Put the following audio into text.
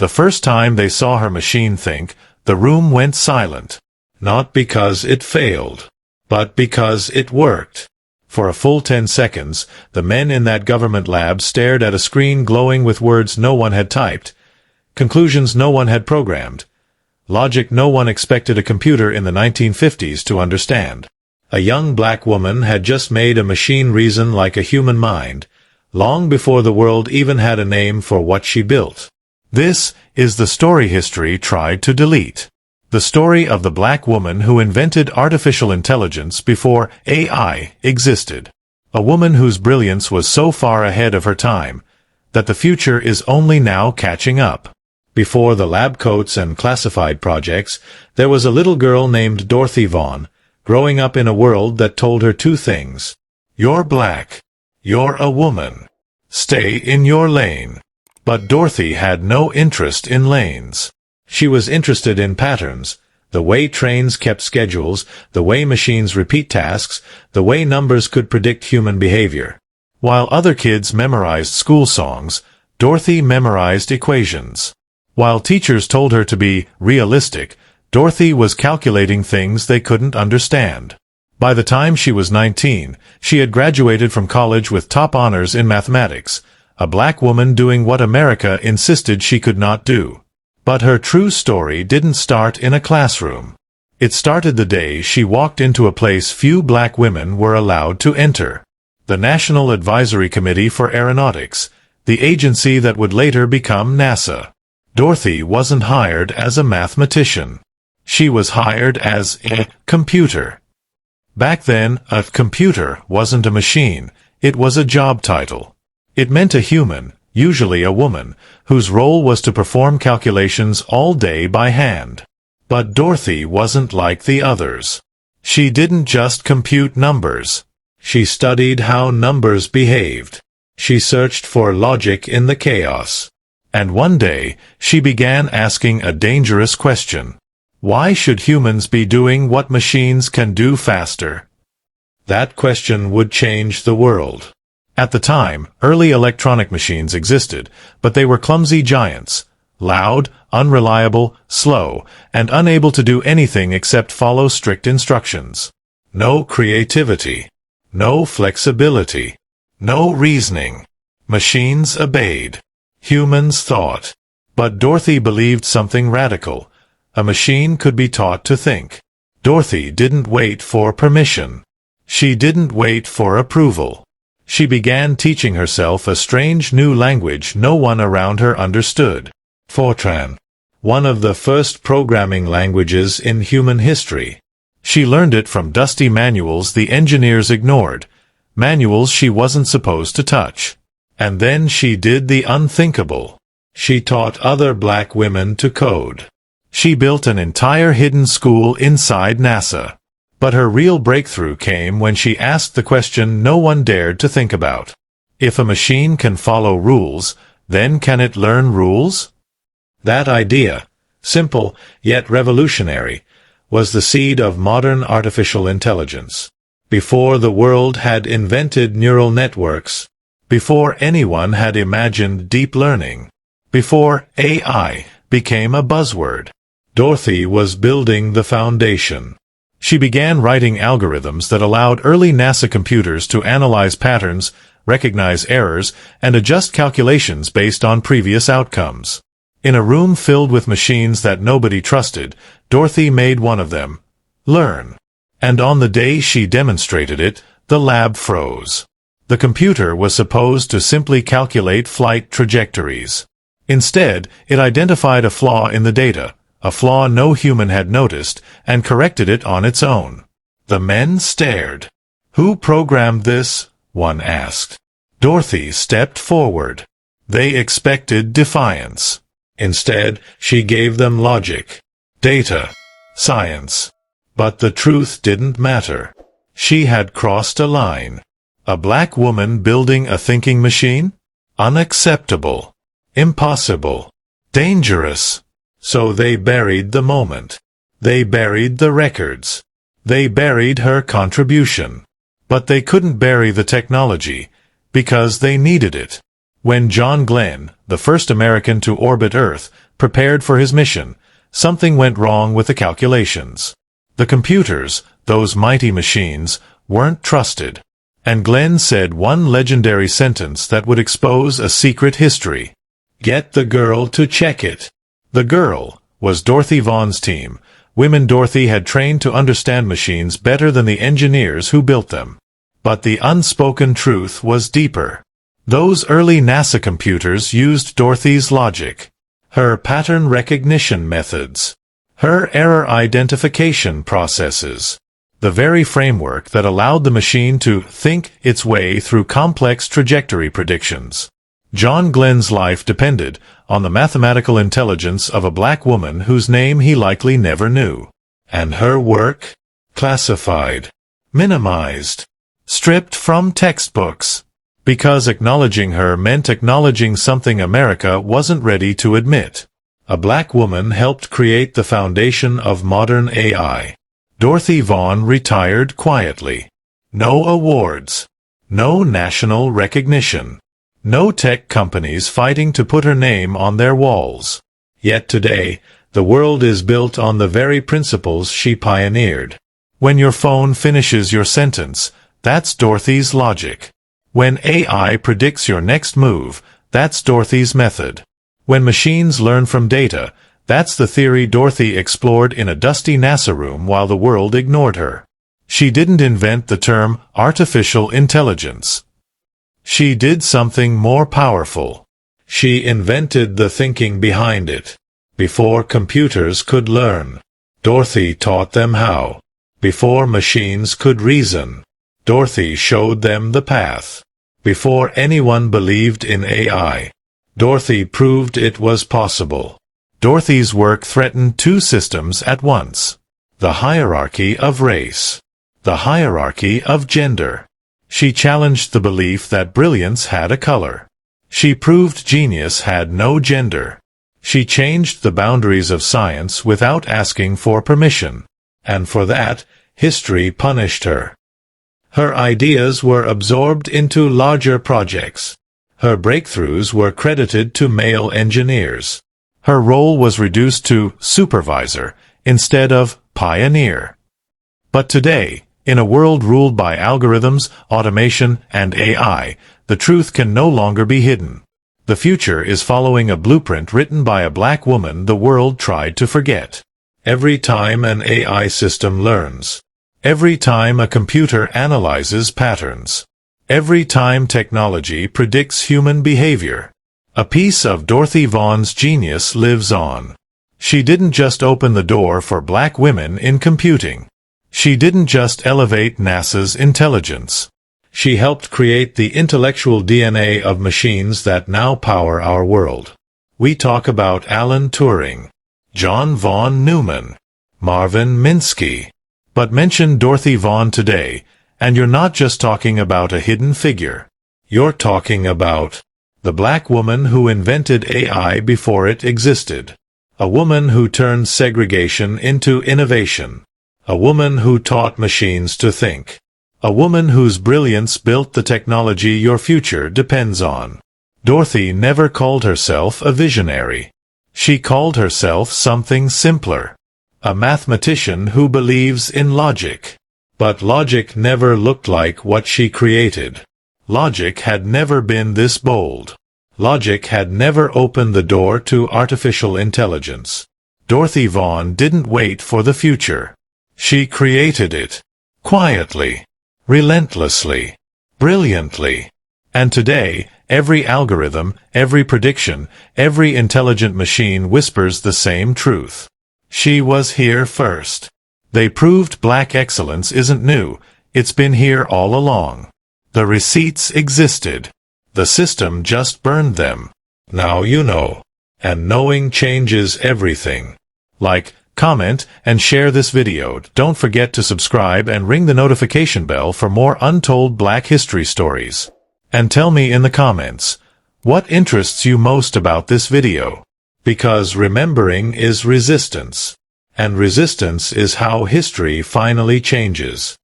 The first time they saw her machine think, the room went silent. Not because it failed, but because it worked. For a full 10 seconds, the men in that government lab stared at a screen glowing with words no one had typed, conclusions no one had programmed, logic no one expected a computer in the 1950s to understand. A young black woman had just made a machine reason like a human mind, long before the world even had a name for what she built. This is the story history tried to delete. The story of the black woman who invented artificial intelligence before AI existed. A woman whose brilliance was so far ahead of her time that the future is only now catching up. Before the lab coats and classified projects, there was a little girl named Dorothy Vaughan, growing up in a world that told her two things. You're black. You're a woman. Stay in your lane. But Dorothy had no interest in lanes. She was interested in patterns, the way trains kept schedules, the way machines repeat tasks, the way numbers could predict human behavior. While other kids memorized school songs, Dorothy memorized equations. While teachers told her to be realistic, Dorothy was calculating things they couldn't understand. By the time she was 19, she had graduated from college with top honors in mathematics, a black woman doing what America insisted she could not do. But her true story didn't start in a classroom. It started the day she walked into a place few black women were allowed to enter. The National Advisory Committee for Aeronautics, the agency that would later become NASA. Dorothy wasn't hired as a mathematician. She was hired as a computer. Back then, a computer wasn't a machine, it was a job title. It meant a human, usually a woman, whose role was to perform calculations all day by hand. But Dorothy wasn't like the others. She didn't just compute numbers. She studied how numbers behaved. She searched for logic in the chaos. And one day, she began asking a dangerous question. Why should humans be doing what machines can do faster? That question would change the world. At the time, early electronic machines existed, but they were clumsy giants, loud, unreliable, slow, and unable to do anything except follow strict instructions. No creativity. No flexibility. No reasoning. Machines obeyed. Humans thought. But Dorothy believed something radical. A machine could be taught to think. Dorothy didn't wait for permission. She didn't wait for approval. She began teaching herself a strange new language no one around her understood. Fortran. One of the first programming languages in human history. She learned it from dusty manuals the engineers ignored, manuals she wasn't supposed to touch. And then she did the unthinkable. She taught other black women to code. She built an entire hidden school inside NASA. But her real breakthrough came when she asked the question no one dared to think about. If a machine can follow rules, then can it learn rules? That idea, simple yet revolutionary, was the seed of modern artificial intelligence. Before the world had invented neural networks, before anyone had imagined deep learning, before AI became a buzzword, Dorothy was building the foundation. She began writing algorithms that allowed early NASA computers to analyze patterns, recognize errors, and adjust calculations based on previous outcomes. In a room filled with machines that nobody trusted, Dorothy made one of them learn. And on the day she demonstrated it, the lab froze. The computer was supposed to simply calculate flight trajectories. Instead, it identified a flaw in the data, a flaw no human had noticed, and corrected it on its own. The men stared. Who programmed this? One asked. Dorothy stepped forward. They expected defiance. Instead, she gave them logic, data, science. But the truth didn't matter. She had crossed a line. A black woman building a thinking machine? Unacceptable. Impossible. Dangerous. So they buried the moment. They buried the records. They buried her contribution. But they couldn't bury the technology, because they needed it. When John Glenn, the first American to orbit Earth, prepared for his mission, something went wrong with the calculations. The computers, those mighty machines, weren't trusted. And Glenn said one legendary sentence that would expose a secret history. "Get the girl to check it." The girl was Dorothy Vaughan's team. Women Dorothy had trained to understand machines better than the engineers who built them. But the unspoken truth was deeper. Those early NASA computers used Dorothy's logic, her pattern recognition methods, her error identification processes, the very framework that allowed the machine to think its way through complex trajectory predictions. John Glenn's life depended on the mathematical intelligence of a black woman whose name he likely never knew. And her work? Classified, minimized, stripped from textbooks. Because acknowledging her meant acknowledging something America wasn't ready to admit. A black woman helped create the foundation of modern AI. Dorothy Vaughan retired quietly. No awards. No national recognition. No tech companies fighting to put her name on their walls. Yet today, the world is built on the very principles she pioneered. When your phone finishes your sentence, that's Dorothy's logic. When AI predicts your next move, that's Dorothy's method. When machines learn from data, that's the theory Dorothy explored in a dusty NASA room while the world ignored her. She didn't invent the term artificial intelligence. She did something more powerful. She invented the thinking behind it. Before computers could learn, Dorothy taught them how. Before machines could reason, Dorothy showed them the path. Before anyone believed in AI, Dorothy proved it was possible. Dorothy's work threatened two systems at once: the hierarchy of race, the hierarchy of gender. She challenged the belief that brilliance had a color. She proved genius had no gender. She changed the boundaries of science without asking for permission. And for that, history punished her. Her ideas were absorbed into larger projects. Her breakthroughs were credited to male engineers. Her role was reduced to supervisor instead of pioneer. But today, in a world ruled by algorithms, automation, and AI, the truth can no longer be hidden. The future is following a blueprint written by a black woman the world tried to forget. Every time an AI system learns, every time a computer analyzes patterns, every time technology predicts human behavior, a piece of Dorothy Vaughan's genius lives on. She didn't just open the door for black women in computing. She didn't just elevate NASA's intelligence. She helped create the intellectual DNA of machines that now power our world. We talk about Alan Turing, John von Neumann, Marvin Minsky. But mention Dorothy Vaughan today, and you're not just talking about a hidden figure. You're talking about the black woman who invented AI before it existed. A woman who turned segregation into innovation. A woman who taught machines to think. A woman whose brilliance built the technology your future depends on. Dorothy never called herself a visionary. She called herself something simpler. A mathematician who believes in logic. But logic never looked like what she created. Logic had never been this bold. Logic had never opened the door to artificial intelligence. Dorothy Vaughan didn't wait for the future. She created it. Quietly. Relentlessly. Brilliantly. And today, every algorithm, every prediction, every intelligent machine whispers the same truth. She was here first. They proved black excellence isn't new. It's been here all along. The receipts existed. The system just burned them. Now you know. And knowing changes everything. Like, comment, and share this video. Don't forget to subscribe and ring the notification bell for more untold black history stories. And tell me in the comments, what interests you most about this video? Because remembering is resistance. And resistance is how history finally changes.